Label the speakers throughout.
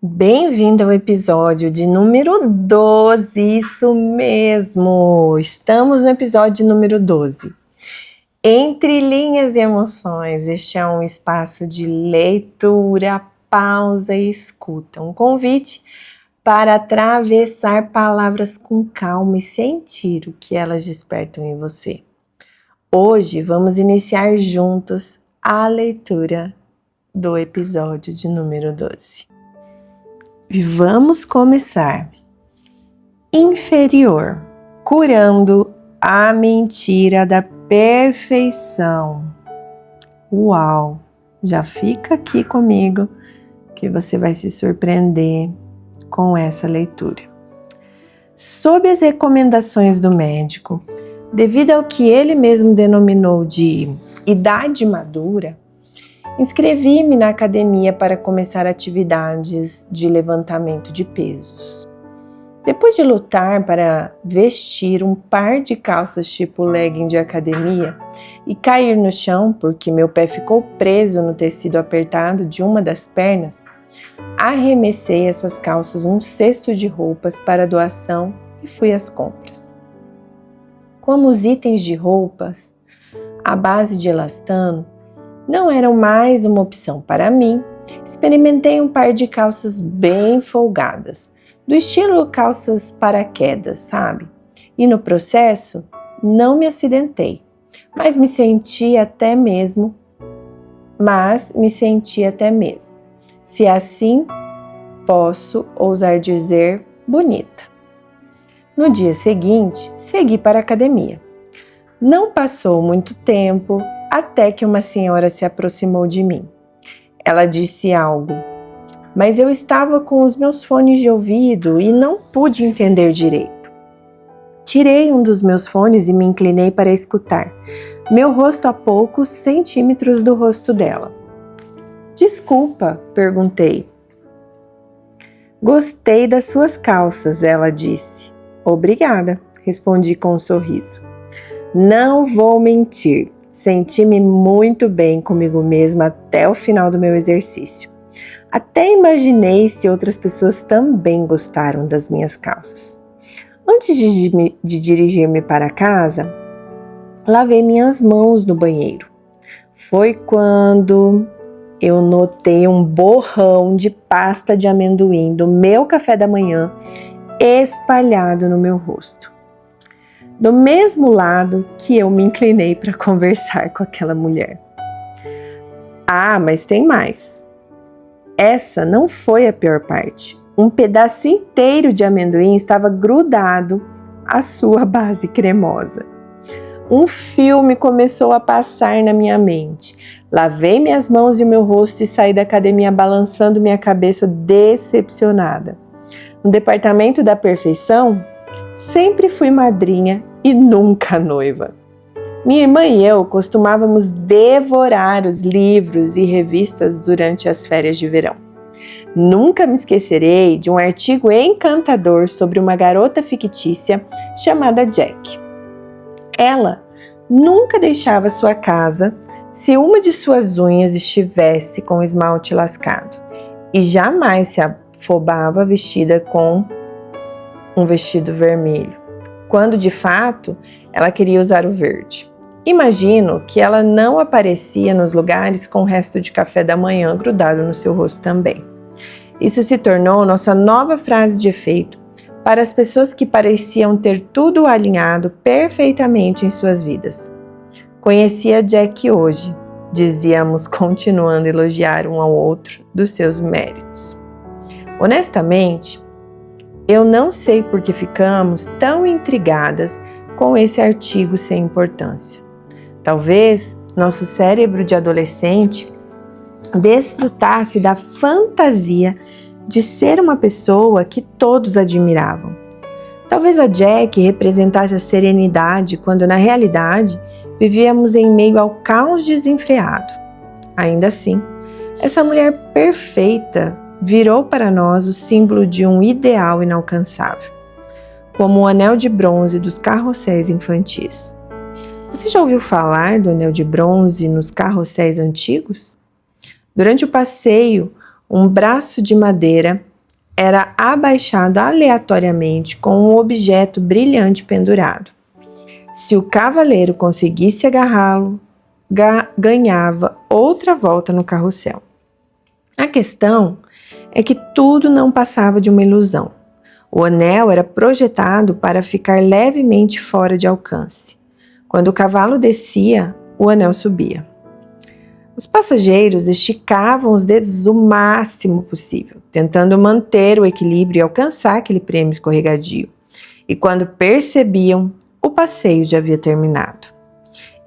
Speaker 1: Bem-vindo ao episódio de número 12, isso mesmo! Estamos no episódio número 12. Entre linhas e emoções, este é um espaço de leitura, pausa e escuta. Um convite para atravessar palavras com calma e sentir o que elas despertam em você. Hoje vamos iniciar juntos a leitura do episódio de número 12. E vamos começar. Inferior, curando a mentira da perfeição. Uau! Já fica aqui comigo que você vai se surpreender com essa leitura. Sob as recomendações do médico, devido ao que ele mesmo denominou de idade madura, inscrevi-me na academia para começar atividades de levantamento de pesos. Depois de lutar para vestir um par de calças tipo legging de academia e cair no chão porque meu pé ficou preso no tecido apertado de uma das pernas, arremessei essas calças num cesto de roupas para doação e fui às compras. Como os itens de roupas à base de elastano não eram mais uma opção para mim, experimentei um par de calças bem folgadas, do estilo calças paraquedas, sabe? E no processo, não me acidentei, mas me senti até mesmo, se assim posso ousar dizer, bonita. No dia seguinte, segui para a academia. Não passou muito tempo, até que uma senhora se aproximou de mim. Ela disse algo, mas eu estava com os meus fones de ouvido e não pude entender direito. Tirei um dos meus fones e me inclinei para escutar, meu rosto a poucos centímetros do rosto dela. Desculpa, perguntei. Gostei das suas calças, ela disse. Obrigada, respondi com um sorriso. Não vou mentir. Senti-me muito bem comigo mesma até o final do meu exercício. Até imaginei se outras pessoas também gostaram das minhas calças. Antes de dirigir-me para casa, lavei minhas mãos no banheiro. Foi quando eu notei um borrão de pasta de amendoim do meu café da manhã espalhado no meu rosto. Do mesmo lado que eu me inclinei para conversar com aquela mulher. Ah, mas tem mais. Essa não foi a pior parte. Um pedaço inteiro de amendoim estava grudado à sua base cremosa. Um filme começou a passar na minha mente. Lavei minhas mãos e o meu rosto e saí da academia balançando minha cabeça decepcionada. No departamento da perfeição, sempre fui madrinha e nunca noiva. Minha irmã e eu costumávamos devorar os livros e revistas durante as férias de verão. Nunca me esquecerei de um artigo encantador sobre uma garota fictícia chamada Jack. Ela nunca deixava sua casa se uma de suas unhas estivesse com esmalte lascado e jamais se afobava vestida com um vestido vermelho, quando de fato ela queria usar o verde. Imagino que ela não aparecia nos lugares com o resto de café da manhã grudado no seu rosto também. Isso se tornou nossa nova frase de efeito para as pessoas que pareciam ter tudo alinhado perfeitamente em suas vidas. Conheci a Jack hoje, dizíamos continuando a elogiar um ao outro dos seus méritos. Honestamente, eu não sei por que ficamos tão intrigadas com esse artigo sem importância. Talvez nosso cérebro de adolescente desfrutasse da fantasia de ser uma pessoa que todos admiravam. Talvez a Jack representasse a serenidade quando na realidade vivíamos em meio ao caos desenfreado. Ainda assim, essa mulher perfeita virou para nós o símbolo de um ideal inalcançável, como o anel de bronze dos carrosséis infantis. Você já ouviu falar do anel de bronze nos carrosséis antigos? Durante o passeio, um braço de madeira era abaixado aleatoriamente com um objeto brilhante pendurado. Se o cavaleiro conseguisse agarrá-lo, ganhava outra volta no carrossel. A questão é que tudo não passava de uma ilusão. O anel era projetado para ficar levemente fora de alcance. Quando o cavalo descia, o anel subia. Os passageiros esticavam os dedos o máximo possível, tentando manter o equilíbrio e alcançar aquele prêmio escorregadio. E quando percebiam, o passeio já havia terminado.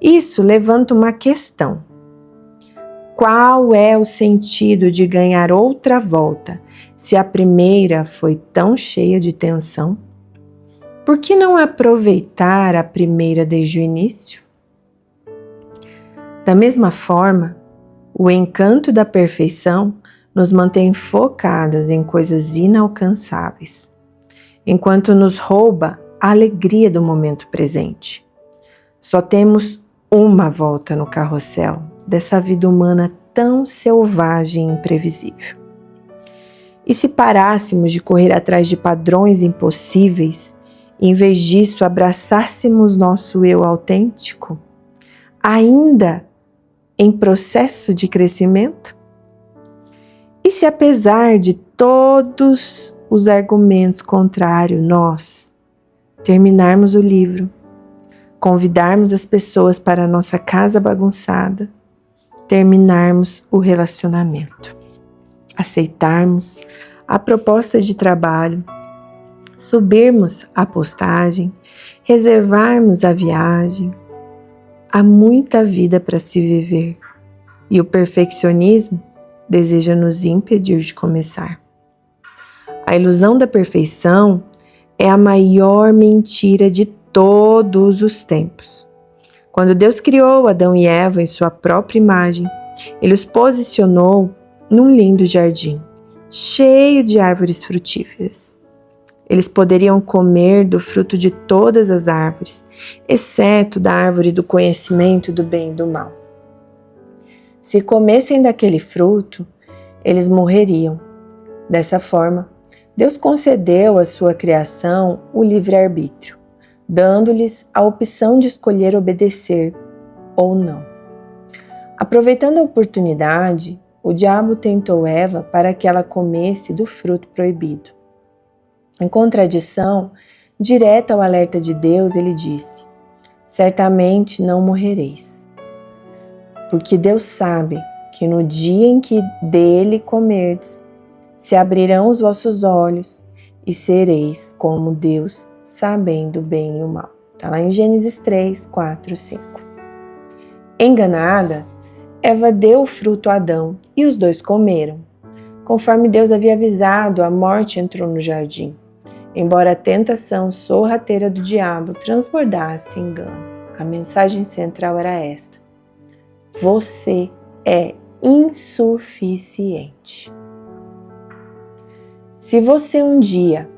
Speaker 1: Isso levanta uma questão. Qual é o sentido de ganhar outra volta, se a primeira foi tão cheia de tensão? Por que não aproveitar a primeira desde o início? Da mesma forma, o encanto da perfeição nos mantém focadas em coisas inalcançáveis, enquanto nos rouba a alegria do momento presente. Só temos uma volta no carrossel dessa vida humana tão selvagem e imprevisível. E se parássemos de correr atrás de padrões impossíveis, em vez disso abraçássemos nosso eu autêntico, ainda em processo de crescimento? E se apesar de todos os argumentos contrários, nós terminarmos o livro, convidarmos as pessoas para a nossa casa bagunçada, terminarmos o relacionamento, aceitarmos a proposta de trabalho, subirmos a postagem, reservarmos a viagem? Há muita vida para se viver e o perfeccionismo deseja nos impedir de começar. A ilusão da perfeição é a maior mentira de todos os tempos. Quando Deus criou Adão e Eva em sua própria imagem, Ele os posicionou num lindo jardim, cheio de árvores frutíferas. Eles poderiam comer do fruto de todas as árvores, exceto da árvore do conhecimento do bem e do mal. Se comessem daquele fruto, eles morreriam. Dessa forma, Deus concedeu à sua criação o livre-arbítrio, dando-lhes a opção de escolher obedecer ou não. Aproveitando a oportunidade, o diabo tentou Eva para que ela comesse do fruto proibido. Em contradição direta ao alerta de Deus, ele disse: certamente não morrereis, porque Deus sabe que no dia em que dele comerdes, se abrirão os vossos olhos e sereis como Deus, sabendo o bem e o mal. Está lá em Gênesis 3, 4, 5. Enganada, Eva deu o fruto a Adão e os dois comeram. Conforme Deus havia avisado, a morte entrou no jardim, embora a tentação sorrateira do diabo transbordasse engano. A mensagem central era esta: você é insuficiente. Se você um dia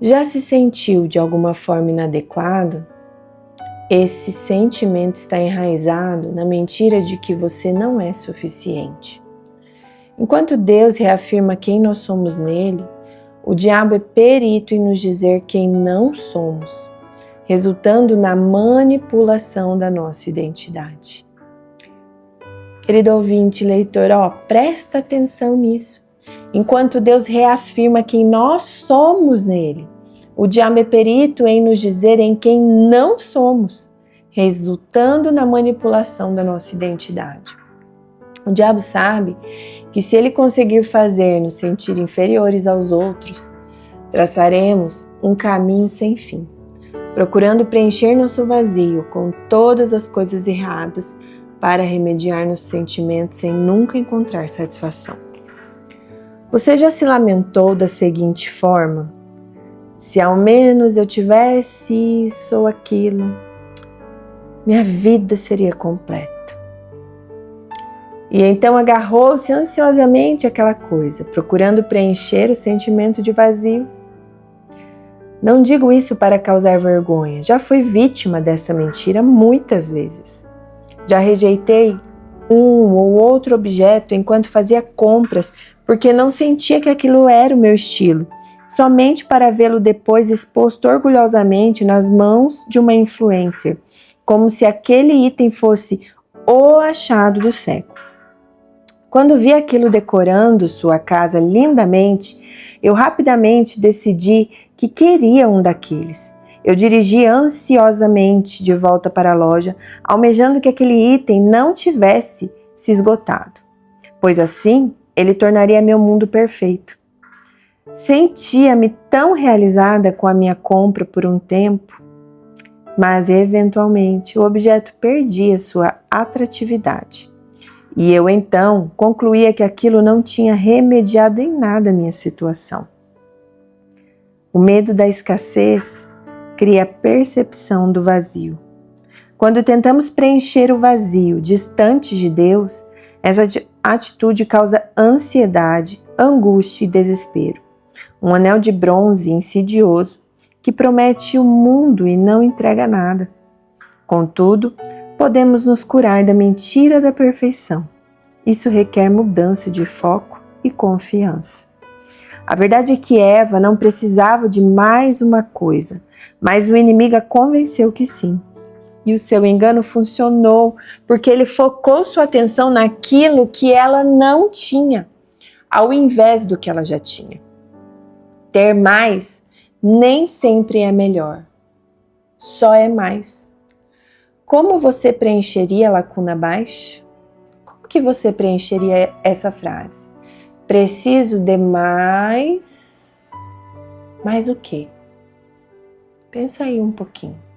Speaker 1: já se sentiu de alguma forma inadequado, esse sentimento está enraizado na mentira de que você não é suficiente. Enquanto Deus reafirma quem nós somos nele, o diabo é perito em nos dizer quem não somos, resultando na manipulação da nossa identidade. Querido ouvinte, leitor, presta atenção nisso. Enquanto Deus reafirma quem nós somos nele, o diabo é perito em nos dizer em quem não somos, resultando na manipulação da nossa identidade. O diabo sabe que se ele conseguir fazer-nos sentir inferiores aos outros, traçaremos um caminho sem fim, procurando preencher nosso vazio com todas as coisas erradas para remediar nossos sentimentos sem nunca encontrar satisfação. Você já se lamentou da seguinte forma: se ao menos eu tivesse isso ou aquilo, minha vida seria completa. E então agarrou-se ansiosamente àquela coisa, procurando preencher o sentimento de vazio. Não digo isso para causar vergonha, já fui vítima dessa mentira muitas vezes. Já rejeitei um ou outro objeto enquanto fazia compras porque não sentia que aquilo era o meu estilo, somente para vê-lo depois exposto orgulhosamente nas mãos de uma influencer, como se aquele item fosse o achado do século. Quando vi aquilo decorando sua casa lindamente, eu rapidamente decidi que queria um daqueles. Eu dirigi ansiosamente de volta para a loja, almejando que aquele item não tivesse se esgotado, pois assim ele tornaria meu mundo perfeito. Sentia-me tão realizada com a minha compra por um tempo, mas eventualmente o objeto perdia sua atratividade. E eu então concluía que aquilo não tinha remediado em nada a minha situação. O medo da escassez cria a percepção do vazio. Quando tentamos preencher o vazio distante de Deus, essa atitude causa ansiedade, angústia e desespero. Um anel de bronze insidioso que promete o mundo e não entrega nada. Contudo, podemos nos curar da mentira da perfeição. Isso requer mudança de foco e confiança. A verdade é que Eva não precisava de mais uma coisa, mas o inimigo a convenceu que sim. E o seu engano funcionou porque ele focou sua atenção naquilo que ela não tinha, ao invés do que ela já tinha. Ter mais nem sempre é melhor, só é mais. Como você preencheria a lacuna abaixo? Como que você preencheria essa frase? Preciso de mais... Mais o quê? Pensa aí um pouquinho.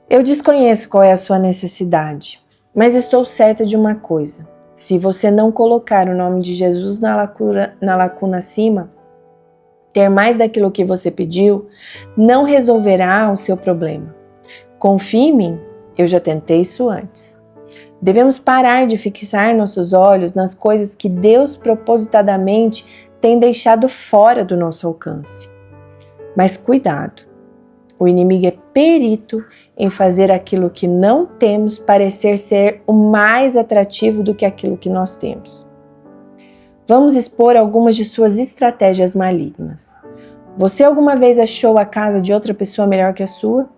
Speaker 1: Eu desconheço qual é a sua necessidade, mas estou certa de uma coisa. Se você não colocar o nome de Jesus na lacuna acima, ter mais daquilo que você pediu não resolverá o seu problema. Confie em mim, eu já tentei isso antes. Devemos parar de fixar nossos olhos nas coisas que Deus propositadamente tem deixado fora do nosso alcance. Mas cuidado, o inimigo é perito em fazer aquilo que não temos parecer ser o mais atrativo do que aquilo que nós temos. Vamos expor algumas de suas estratégias malignas. Você alguma vez achou a casa de outra pessoa melhor que a sua?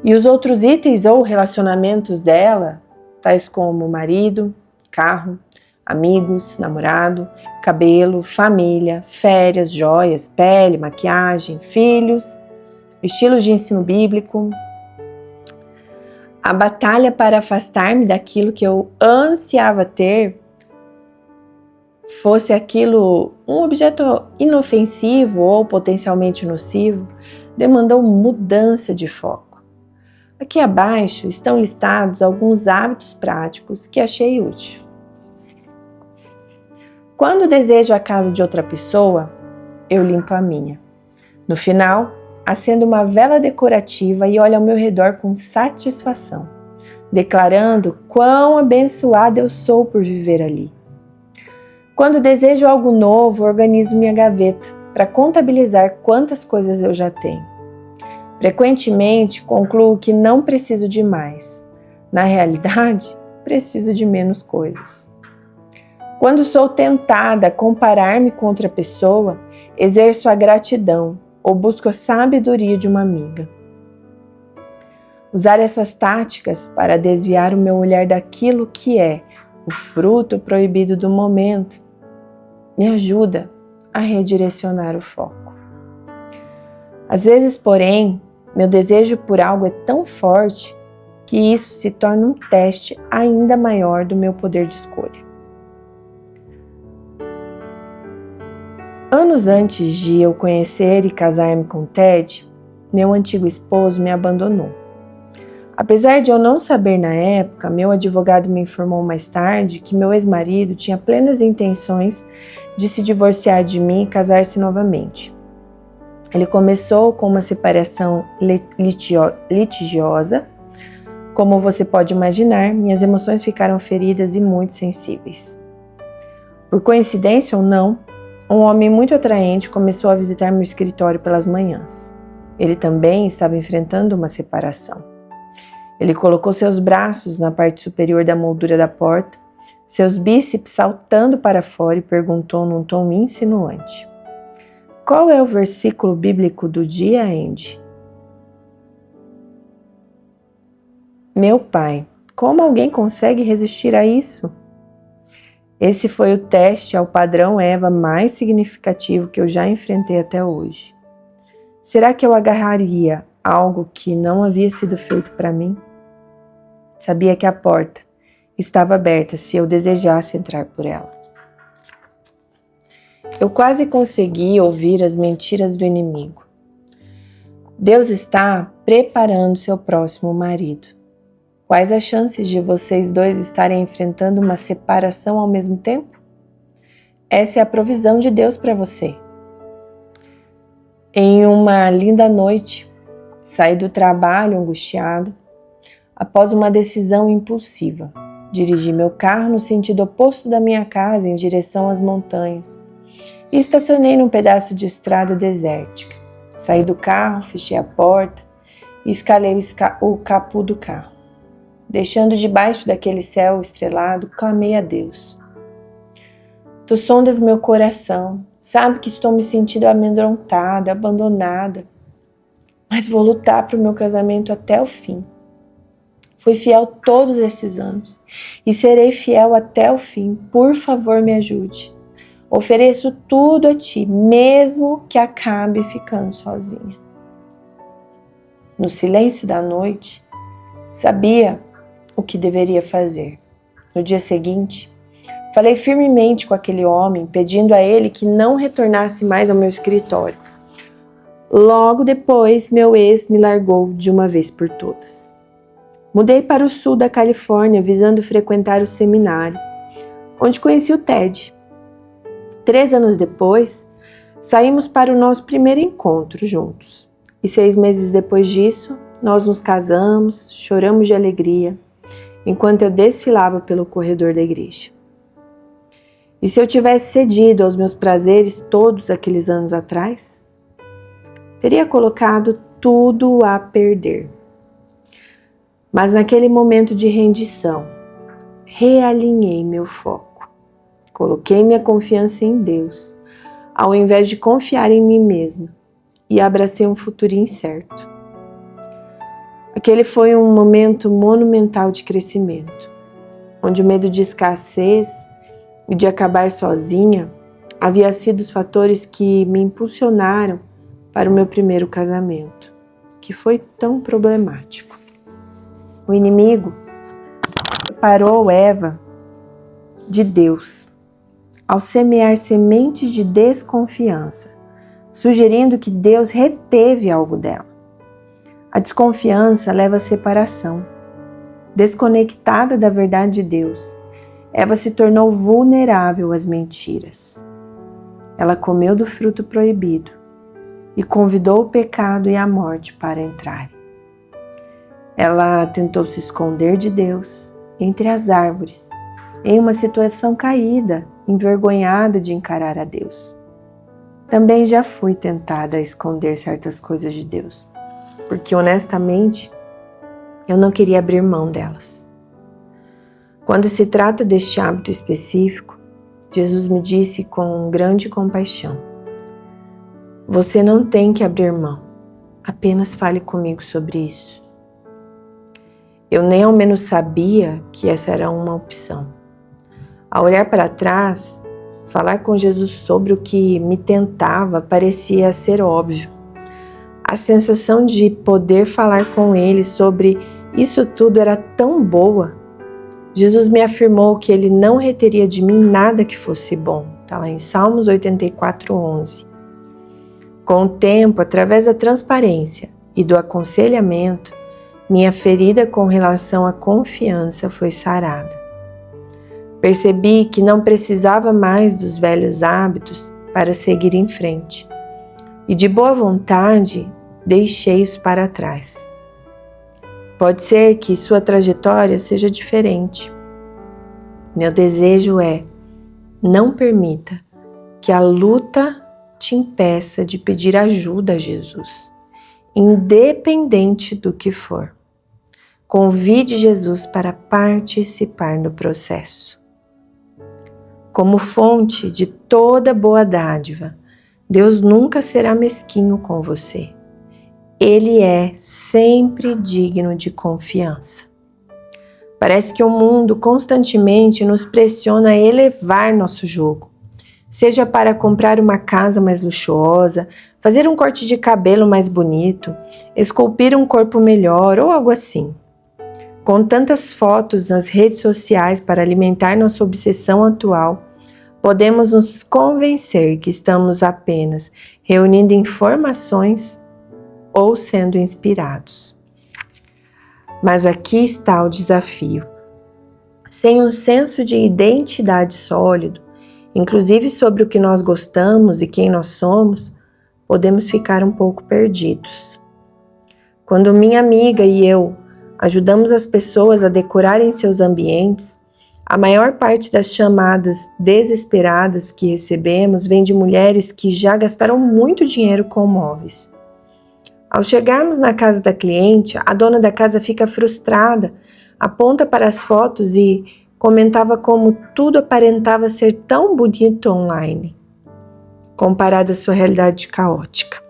Speaker 1: E os outros itens ou relacionamentos dela, tais como marido, carro, amigos, namorado, cabelo, família, férias, joias, pele, maquiagem, filhos, estilos de ensino bíblico. A batalha para afastar-me daquilo que eu ansiava ter, fosse aquilo um objeto inofensivo ou potencialmente nocivo, demandou mudança de foco. Aqui abaixo estão listados alguns hábitos práticos que achei útil. Quando desejo a casa de outra pessoa, eu limpo a minha. No final, acendo uma vela decorativa e olho ao meu redor com satisfação, declarando quão abençoada eu sou por viver ali. Quando desejo algo novo, organizo minha gaveta para contabilizar quantas coisas eu já tenho. Frequentemente, concluo que não preciso de mais. Na realidade, preciso de menos coisas. Quando sou tentada a comparar-me com outra pessoa, exerço a gratidão ou busco a sabedoria de uma amiga. Usar essas táticas para desviar o meu olhar daquilo que é o fruto proibido do momento me ajuda a redirecionar o foco. Às vezes, porém, meu desejo por algo é tão forte que isso se torna um teste ainda maior do meu poder de escolha. Anos antes de eu conhecer e casar-me com Ted, meu antigo esposo me abandonou. Apesar de eu não saber na época, meu advogado me informou mais tarde que meu ex-marido tinha plenas intenções de se divorciar de mim e casar-se novamente. Ele começou com uma separação litigiosa. Como você pode imaginar, minhas emoções ficaram feridas e muito sensíveis. Por coincidência ou não, um homem muito atraente começou a visitar meu escritório pelas manhãs. Ele também estava enfrentando uma separação. Ele colocou seus braços na parte superior da moldura da porta, seus bíceps saltando para fora, e perguntou num tom insinuante: qual é o versículo bíblico do dia, Andy? Meu pai, como alguém consegue resistir a isso? Esse foi o teste ao padrão Eva mais significativo que eu já enfrentei até hoje. Será que eu agarraria algo que não havia sido feito para mim? Sabia que a porta estava aberta se eu desejasse entrar por ela. Eu quase consegui ouvir as mentiras do inimigo. Deus está preparando seu próximo marido. Quais as chances de vocês dois estarem enfrentando uma separação ao mesmo tempo? Essa é a provisão de Deus para você. Em uma linda noite, saí do trabalho angustiado, após uma decisão impulsiva. Dirigi meu carro no sentido oposto da minha casa, em direção às montanhas, e estacionei num pedaço de estrada desértica. Saí do carro, fechei a porta e escalei o capô do carro. Deixando debaixo daquele céu estrelado, clamei a Deus. Tu sondas meu coração, sabe que estou me sentindo amedrontada, abandonada, mas vou lutar para o meu casamento até o fim. Fui fiel todos esses anos e serei fiel até o fim. Por favor, me ajude. Ofereço tudo a ti, mesmo que acabe ficando sozinha. No silêncio da noite, sabia o que deveria fazer. No dia seguinte, falei firmemente com aquele homem, pedindo a ele que não retornasse mais ao meu escritório. Logo depois, meu ex me largou de uma vez por todas. Mudei para o sul da Califórnia, visando frequentar o seminário, onde conheci o Ted. 3 anos depois, saímos para o nosso primeiro encontro juntos. E 6 meses depois disso, nós nos casamos, choramos de alegria, enquanto eu desfilava pelo corredor da igreja. E se eu tivesse cedido aos meus prazeres todos aqueles anos atrás, teria colocado tudo a perder. Mas naquele momento de rendição, realinhei meu foco. Coloquei minha confiança em Deus, ao invés de confiar em mim mesma, e abracei um futuro incerto. Aquele foi um momento monumental de crescimento, onde o medo de escassez e de acabar sozinha havia sido os fatores que me impulsionaram para o meu primeiro casamento, que foi tão problemático. O inimigo separou Eva de Deus ao semear sementes de desconfiança, sugerindo que Deus reteve algo dela. A desconfiança leva à separação. Desconectada da verdade de Deus, Eva se tornou vulnerável às mentiras. Ela comeu do fruto proibido e convidou o pecado e a morte para entrarem. Ela tentou se esconder de Deus entre as árvores, em uma situação caída, envergonhada de encarar a Deus. Também já fui tentada a esconder certas coisas de Deus, porque honestamente eu não queria abrir mão delas. Quando se trata deste hábito específico, Jesus me disse com grande compaixão: você não tem que abrir mão, apenas fale comigo sobre isso. Eu nem ao menos sabia que essa era uma opção. Ao olhar para trás, falar com Jesus sobre o que me tentava parecia ser óbvio. A sensação de poder falar com Ele sobre isso tudo era tão boa. Jesus me afirmou que Ele não reteria de mim nada que fosse bom. Está lá em Salmos 84:11. Com o tempo, através da transparência e do aconselhamento, minha ferida com relação à confiança foi sarada. Percebi que não precisava mais dos velhos hábitos para seguir em frente. E de boa vontade, deixei-os para trás. Pode ser que sua trajetória seja diferente. Meu desejo é: não permita que a luta te impeça de pedir ajuda a Jesus, independente do que for. Convide Jesus para participar do processo. como fonte de toda boa dádiva. Deus nunca será mesquinho com você. Ele é sempre digno de confiança. Parece que o mundo constantemente nos pressiona a elevar nosso jugo, seja para comprar uma casa mais luxuosa, fazer um corte de cabelo mais bonito, esculpir um corpo melhor ou algo assim. Com tantas fotos nas redes sociais para alimentar nossa obsessão atual, podemos nos convencer que estamos apenas reunindo informações ou sendo inspirados. Mas aqui está o desafio. Sem um senso de identidade sólido, inclusive sobre o que nós gostamos e quem nós somos, podemos ficar um pouco perdidos. Quando minha amiga e eu ajudamos as pessoas a decorarem seus ambientes, a maior parte das chamadas desesperadas que recebemos vem de mulheres que já gastaram muito dinheiro com móveis. Ao chegarmos na casa da cliente, a dona da casa fica frustrada, aponta para as fotos e comentava como tudo aparentava ser tão bonito online, comparado à sua realidade caótica.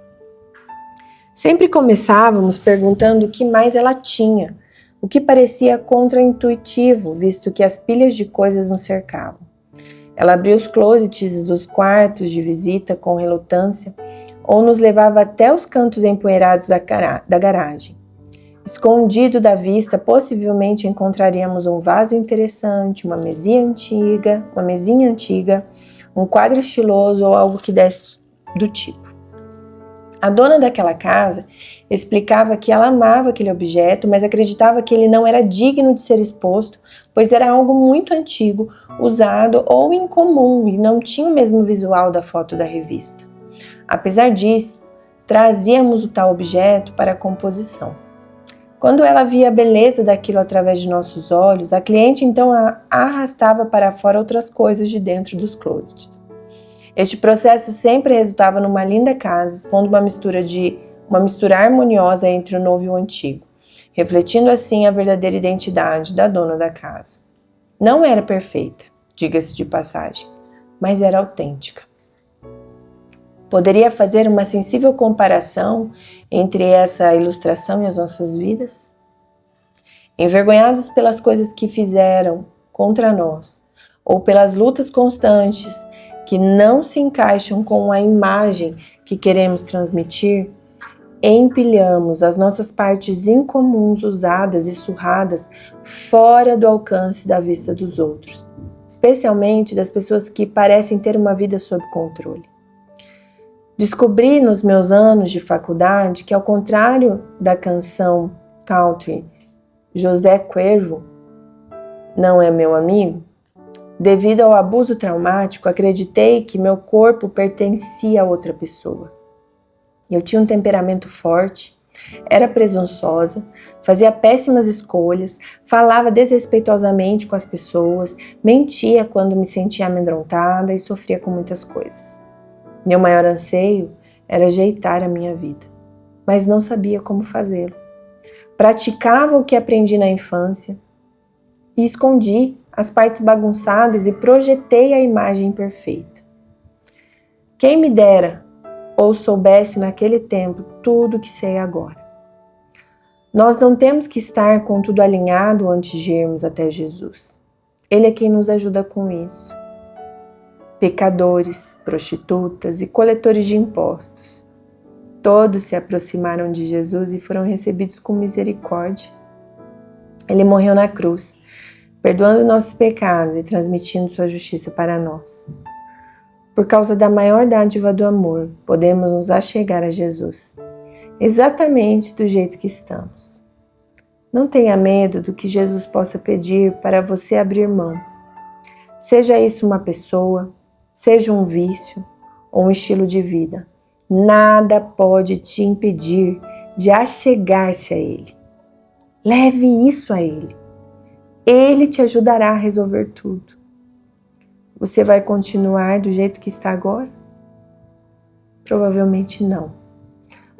Speaker 1: Sempre começávamos perguntando o que mais ela tinha, o que parecia contraintuitivo, visto que as pilhas de coisas nos cercavam. Ela abria os closets dos quartos de visita com relutância ou nos levava até os cantos empoeirados da garagem. Escondido da vista, possivelmente encontraríamos um vaso interessante, uma mesinha antiga, um quadro estiloso ou algo que desse do tipo. A dona daquela casa explicava que ela amava aquele objeto, mas acreditava que ele não era digno de ser exposto, pois era algo muito antigo, usado ou incomum e não tinha o mesmo visual da foto da revista. Apesar disso, trazíamos o tal objeto para a composição. Quando ela via a beleza daquilo através de nossos olhos, a cliente então arrastava para fora outras coisas de dentro dos closets. Este processo sempre resultava numa linda casa, expondo uma mistura harmoniosa entre o novo e o antigo, refletindo assim a verdadeira identidade da dona da casa. Não era perfeita, diga-se de passagem, mas era autêntica. Poderia fazer uma sensível comparação entre essa ilustração e as nossas vidas? Envergonhados pelas coisas que fizeram contra nós, ou pelas lutas constantes que não se encaixam com a imagem que queremos transmitir, empilhamos as nossas partes incomuns usadas e surradas fora do alcance da vista dos outros, especialmente das pessoas que parecem ter uma vida sob controle. Descobri nos meus anos de faculdade que, ao contrário da canção country José Cuervo, Não é Meu Amigo, devido ao abuso traumático, acreditei que meu corpo pertencia a outra pessoa. Eu tinha um temperamento forte, era presunçosa, fazia péssimas escolhas, falava desrespeitosamente com as pessoas, mentia quando me sentia amedrontada e sofria com muitas coisas. Meu maior anseio era ajeitar a minha vida, mas não sabia como fazê-lo. Praticava o que aprendi na infância e escondi as partes bagunçadas e projetei a imagem perfeita. Quem me dera ou soubesse naquele tempo tudo o que sei agora. Nós não temos que estar com tudo alinhado antes de irmos até Jesus. Ele é quem nos ajuda com isso. Pecadores, prostitutas e coletores de impostos. Todos se aproximaram de Jesus e foram recebidos com misericórdia. Ele morreu na cruz, perdoando nossos pecados e transmitindo sua justiça para nós. Por causa da maior dádiva do amor, podemos nos achegar a Jesus, exatamente do jeito que estamos. Não tenha medo do que Jesus possa pedir para você abrir mão. Seja isso uma pessoa, seja um vício ou um estilo de vida, nada pode te impedir de achegar-se a Ele. Leve isso a Ele. Ele te ajudará a resolver tudo. Você vai continuar do jeito que está agora? Provavelmente não.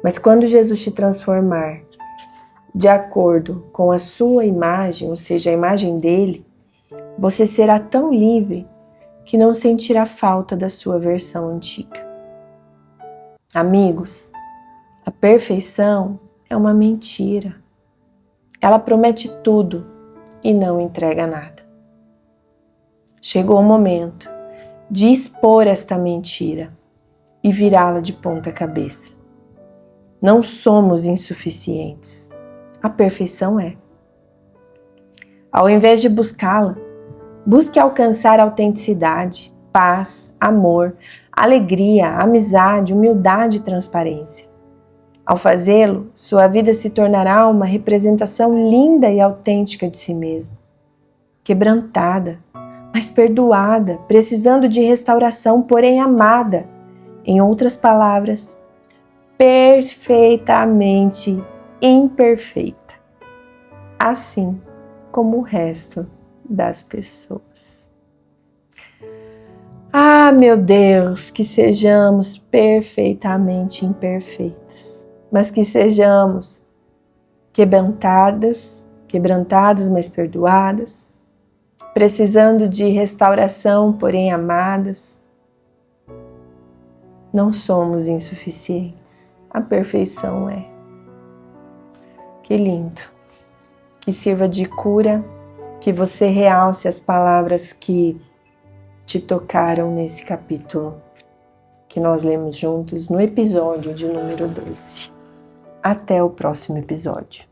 Speaker 1: Mas quando Jesus te transformar de acordo com a sua imagem, ou seja, a imagem dele, você será tão livre que não sentirá falta da sua versão antiga. Amigos, a perfeição é uma mentira. Ela promete tudo e não entrega nada. Chegou o momento de expor esta mentira e virá-la de ponta cabeça. Não somos insuficientes. A perfeição é. Ao invés de buscá-la, busque alcançar autenticidade, paz, amor, alegria, amizade, humildade e transparência. Ao fazê-lo, sua vida se tornará uma representação linda e autêntica de si mesmo. Quebrantada, mas perdoada, precisando de restauração, porém amada. Em outras palavras, perfeitamente imperfeita. Assim como o resto das pessoas. Ah, meu Deus, que sejamos perfeitamente imperfeitas, mas que sejamos quebrantadas, mas perdoadas, precisando de restauração, porém amadas. Não somos insuficientes, a perfeição é. Que lindo, que sirva de cura, que você realce as palavras que te tocaram nesse capítulo que nós lemos juntos no episódio de número 12. Até o próximo episódio.